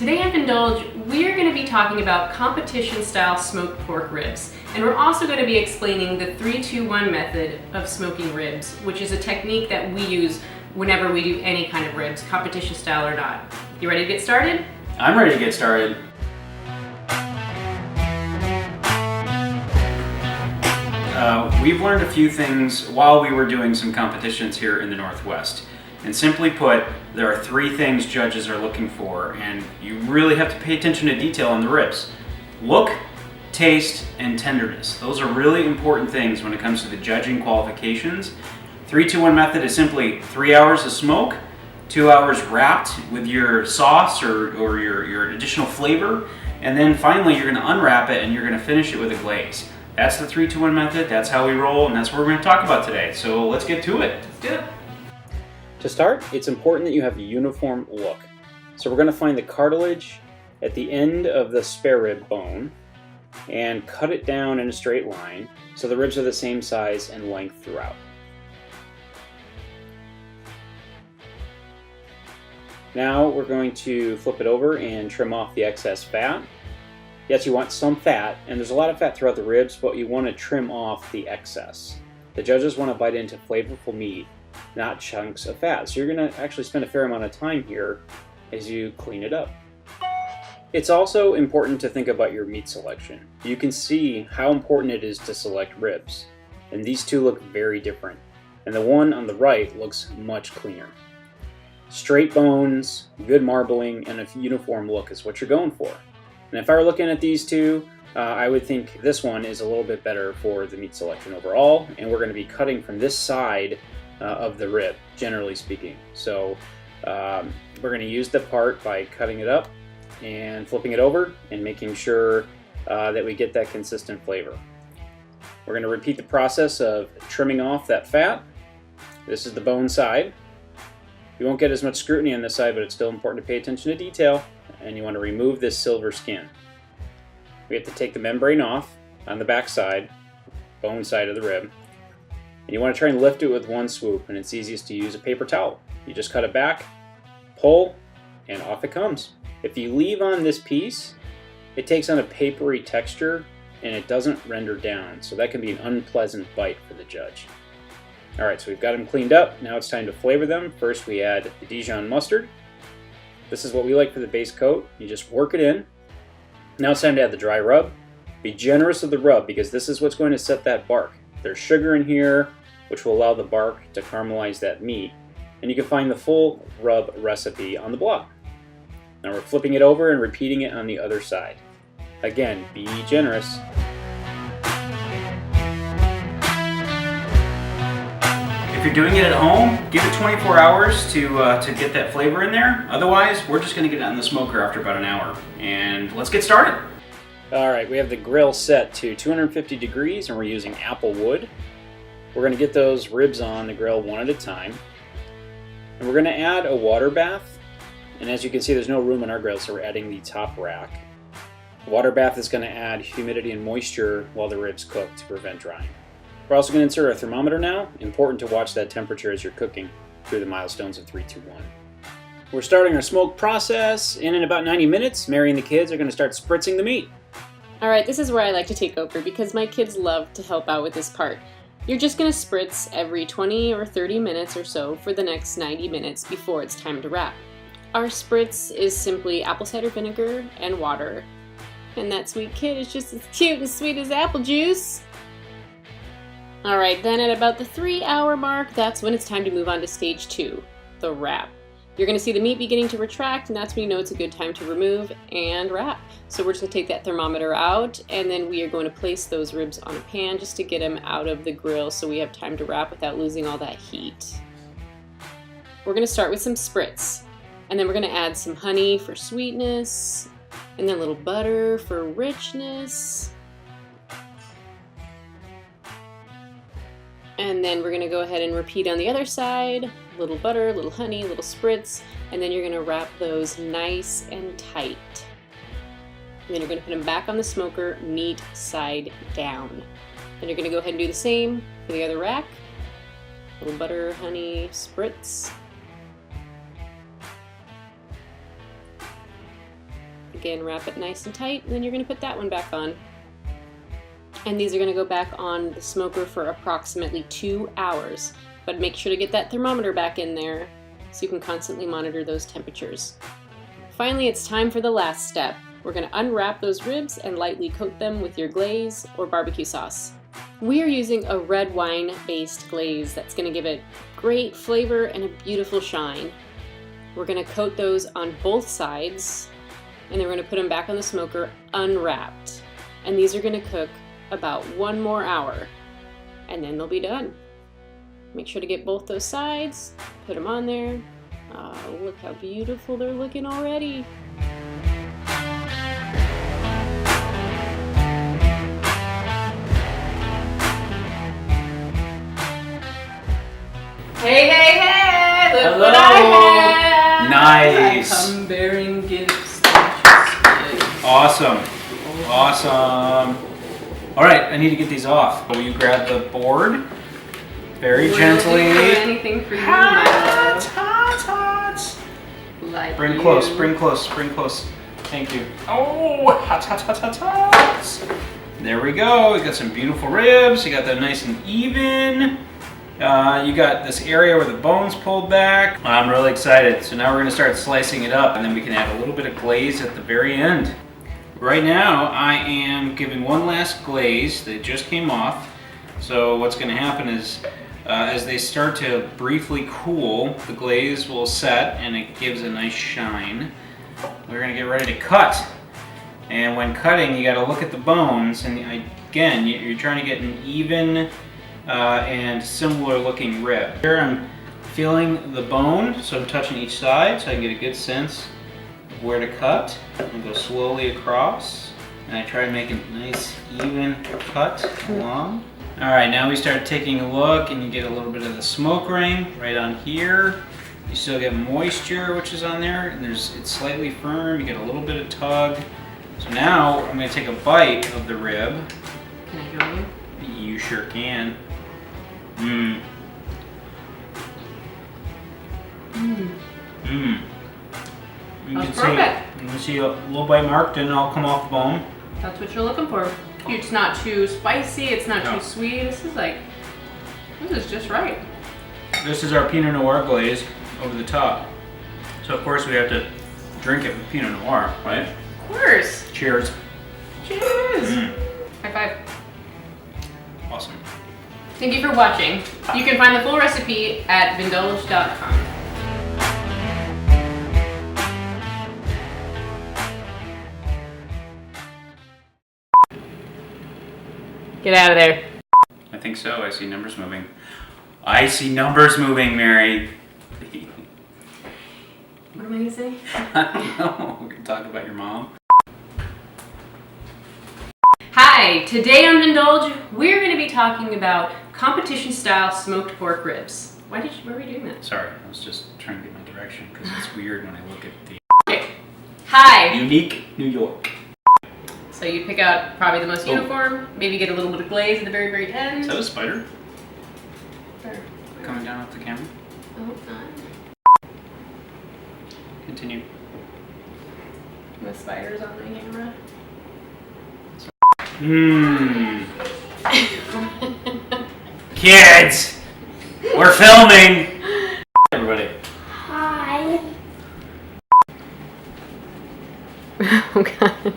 Today at Indulge, we're going to be talking about competition-style smoked pork ribs. And we're also going to be explaining the 3-2-1 method of smoking ribs, which is a technique that we use whenever we do any kind of ribs, competition style or not. You ready to get started? I'm ready to get started. We've learned a few things while we were doing some competitions here in the Northwest. And simply put, there are 3 things judges are looking for, and you really have to pay attention to detail on the ribs. Look, taste, and tenderness. Those are really important things when it comes to the judging qualifications. 3-2-1 method is simply 3 hours of smoke, 2 hours wrapped with your sauce or your additional flavor, and then finally you're going to unwrap it and you're going to finish it with a glaze. That's the 3-2-1 method, that's how we roll, and that's what we're going to talk about today. So let's get to it. Let's do it. To start, it's important that you have a uniform look. So we're going to find the cartilage at the end of the spare rib bone and cut it down in a straight line so the ribs are the same size and length throughout. Now we're going to flip it over and trim off the excess fat. Yes, you want some fat, and there's a lot of fat throughout the ribs, but you want to trim off the excess. The judges want to bite into flavorful meat, not chunks of fat. So you're going to actually spend a fair amount of time here as you clean it up. It's also important to think about your meat selection. You can see how important it is to select ribs, and these two look very different, and the one on the right looks much cleaner. Straight bones, good marbling, and a uniform look is what you're going for. And if I were looking at these two, I would think this one is a little bit better for the meat selection overall, and we're going to be cutting from this side of the rib, generally speaking. So we're going to use the part by cutting it up and flipping it over and making sure that we get that consistent flavor. We're going to repeat the process of trimming off that fat. This is the bone side. You won't get as much scrutiny on this side, but it's still important to pay attention to detail, and you want to remove this silver skin. We have to take the membrane off on the back side, bone side of the rib, and you want to try and lift it with one swoop, and it's easiest to use a paper towel. You just cut it back, pull, and off it comes. If you leave on this piece, it takes on a papery texture and it doesn't render down, so that can be an unpleasant bite for the judge. Alright, so we've got them cleaned up. Now it's time to flavor them. First we add the Dijon mustard. This is what we like for the base coat. You just work it in. Now it's time to add the dry rub. Be generous with the rub because this is what's going to set that bark. There's sugar in here, which will allow the bark to caramelize that meat. And you can find the full rub recipe on the blog. Now we're flipping it over and repeating it on the other side. Again, be generous. If you're doing it at home, give it 24 hours to get that flavor in there. Otherwise, we're just going to get it on the smoker after about an hour. And let's get started. Alright, we have the grill set to 250 degrees and we're using apple wood. We're going to get those ribs on the grill one at a time. And we're going to add a water bath. And as you can see, there's no room in our grill, so we're adding the top rack. The water bath is going to add humidity and moisture while the ribs cook to prevent drying. We're also going to insert a thermometer now. Important to watch that temperature as you're cooking through the milestones of 3-2-1. We're starting our smoke process. In about 90 minutes, Mary and the kids are going to start spritzing the meat. Alright, this is where I like to take over because my kids love to help out with this part. You're just going to spritz every 20 or 30 minutes or so for the next 90 minutes before it's time to wrap. Our spritz is simply apple cider vinegar and water. And that sweet kid is just as cute and sweet as apple juice. Alright, then at about the 3-hour mark, that's when it's time to move on to stage 2, the wrap. You're going to see the meat beginning to retract, and that's when you know it's a good time to remove and wrap. So we're just going to take that thermometer out, and then we are going to place those ribs on a pan just to get them out of the grill so we have time to wrap without losing all that heat. We're going to start with some spritz, and then we're going to add some honey for sweetness, and then a little butter for richness. And then we're going to go ahead and repeat on the other side. A little butter, a little honey, a little spritz, and then you're going to wrap those nice and tight. And then you're going to put them back on the smoker, meat side down. Then you're going to go ahead and do the same for the other rack. A little butter, honey, spritz. Again, wrap it nice and tight, and then you're going to put that one back on. And these are going to go back on the smoker for approximately 2 hours. But make sure to get that thermometer back in there so you can constantly monitor those temperatures. Finally, it's time for the last step. We're going to unwrap those ribs and lightly coat them with your glaze or barbecue sauce. We are using a red wine-based glaze that's going to give it great flavor and a beautiful shine. We're going to coat those on both sides, and then we're going to put them back on the smoker unwrapped. And these are going to cook about 1 more hour, and then they'll be done. Make sure to get both those sides, put them on there. Oh, look how beautiful they're looking already. Hey, hey, hey! Look Hello. what I have! Nice. I come bearing gifts. Awesome. Awesome. All right, I need to get these off. Will you grab the board very gently? We'll do anything for you, my love. Hot. Like Bring you. close, bring close, bring close. Thank you. Oh, hot. There we go. We got some beautiful ribs. You got that nice and even. You got this area where the bone's pulled back. I'm really excited. So now we're gonna start slicing it up, and then we can add a little bit of glaze at the very end. Right now, I am giving one last glaze that just came off. So what's gonna happen is, as they start to briefly cool, the glaze will set and it gives a nice shine. We're gonna get ready to cut. And when cutting, you gotta look at the bones, and again, you're trying to get an even and similar looking rib. Here I'm feeling the bone, so I'm touching each side so I can get a good sense of where to cut. And go slowly across, and I try to make a nice even cut along. All right, now we start taking a look, and you get a little bit of the smoke ring right on here. You still get moisture, which is on there, and it's slightly firm. You get a little bit of tug. So now I'm going to take a bite of the rib. Can I join you? You sure can. Mmm. Mmm. Mmm. That's perfect. You can see a little bite mark, then it'll come off the bone. That's what you're looking for. It's not too spicy, it's not too sweet. This is just right. This is our Pinot Noir glaze over the top. So of course we have to drink it with Pinot Noir, right? Of course. Cheers. Cheers. Mm. High five. Awesome. Thank you for watching. You can find the full recipe at vindulge.com. Get out of there. I think so. I see numbers moving. I see numbers moving, Mary. What am I gonna say? I don't know. We're gonna talk about your mom. Hi, today on Vindulge, we're going to be talking about competition-style smoked pork ribs. Why were we doing that? Sorry, I was just trying to get my direction because it's weird when I look at the Okay. Hi. unique New York. So you pick out probably the most uniform, maybe get a little bit of glaze at the very, very end. Is that a spider Where? coming down off the camera? I hope not. Continue. The spiders on my camera. Mmm. Kids! We're filming! Everybody. Hi. Oh God.